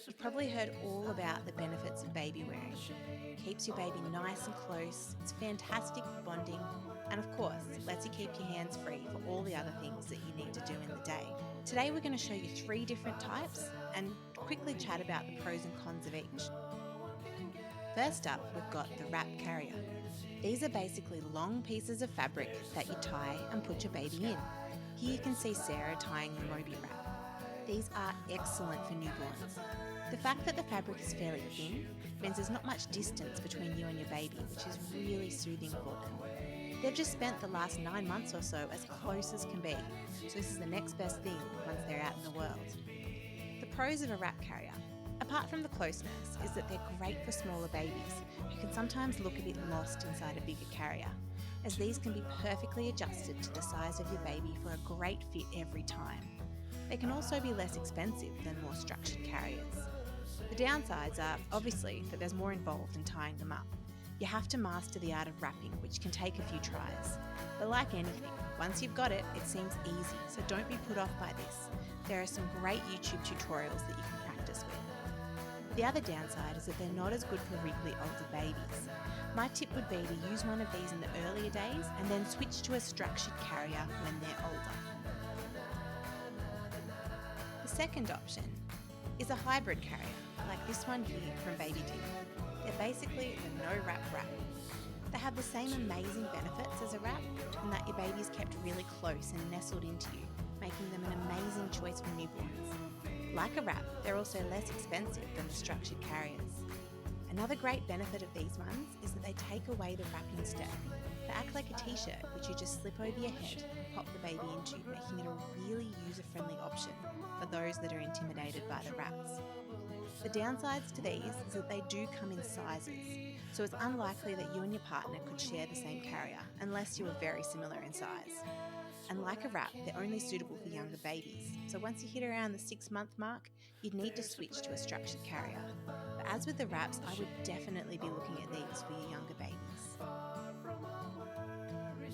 You've probably heard all about the benefits of baby wearing. Keeps your baby nice and close, it's fantastic for bonding, and of course, lets you keep your hands free for all the other things that you need to do in the day. Today, we're going to show you 3 different types and quickly chat about the pros and cons of each. First up, we've got the wrap carrier. These are basically long pieces of fabric that you tie and put your baby in. Here you can see Sarah tying the Moby wrap. These are excellent for newborns. The fact that the fabric is fairly thin means there's not much distance between you and your baby, which is really soothing for them. They've just spent the last 9 months or so as close as can be, so this is the next best thing once they're out in the world. The pros of a wrap carrier, apart from the closeness, is that they're great for smaller babies who can sometimes look a bit lost inside a bigger carrier, as these can be perfectly adjusted to the size of your baby for a great fit every time. They can also be less expensive than more structured carriers. The downsides are obviously that there's more involved in tying them up. You have to master the art of wrapping, which can take a few tries. But like anything, once you've got it, it seems easy, so don't be put off by this. There are some great YouTube tutorials that you can practice with. The other downside is that they're not as good for wriggly older babies. My tip would be to use one of these in the earlier days and then switch to a structured carrier when they're older. The second option is a hybrid carrier, like this one here from Baby D. They're basically the no-wrap wrap. They have the same amazing benefits as a wrap in that your baby's kept really close and nestled into you, making them an amazing choice for newborns. Like a wrap, they're also less expensive than the structured carriers. Another great benefit of these ones is that they take away the wrapping step. They act like a t-shirt, which you just slip over your head and pop the baby into, making it a really user-friendly option for those that are intimidated by the wraps. The downsides to these is that they do come in sizes, so it's unlikely that you and your partner could share the same carrier unless you were very similar in size. And like a wrap, they're only suitable for younger babies, so once you hit around the 6-month mark, you'd need to switch to a structured carrier. But as with the wraps, I would definitely be looking at these for your younger babies.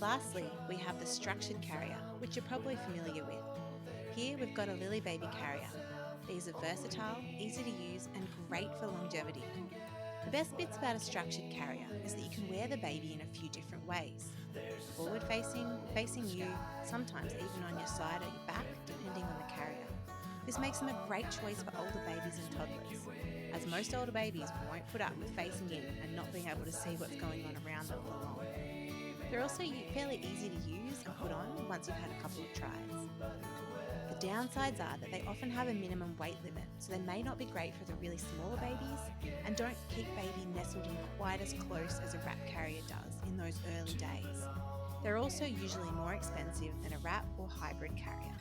Lastly, we have the structured carrier, which you're probably familiar with. Here we've got a Lily Baby carrier. These are versatile, easy to use, and great for longevity. The best bits about a structured carrier is that you can wear the baby in a few different ways. Forward facing, facing you, sometimes even on your side or your back, depending on the carrier. This makes them a great choice for older babies and toddlers, as most older babies won't put up with facing in and not being able to see what's going on around them all along. They're also fairly easy to use and put on once you've had a couple of tries. The downsides are that they often have a minimum weight limit, so they may not be great for the really smaller babies and don't keep baby nestled in quite as close as a wrap carrier does in those early days. They're also usually more expensive than a wrap or hybrid carrier.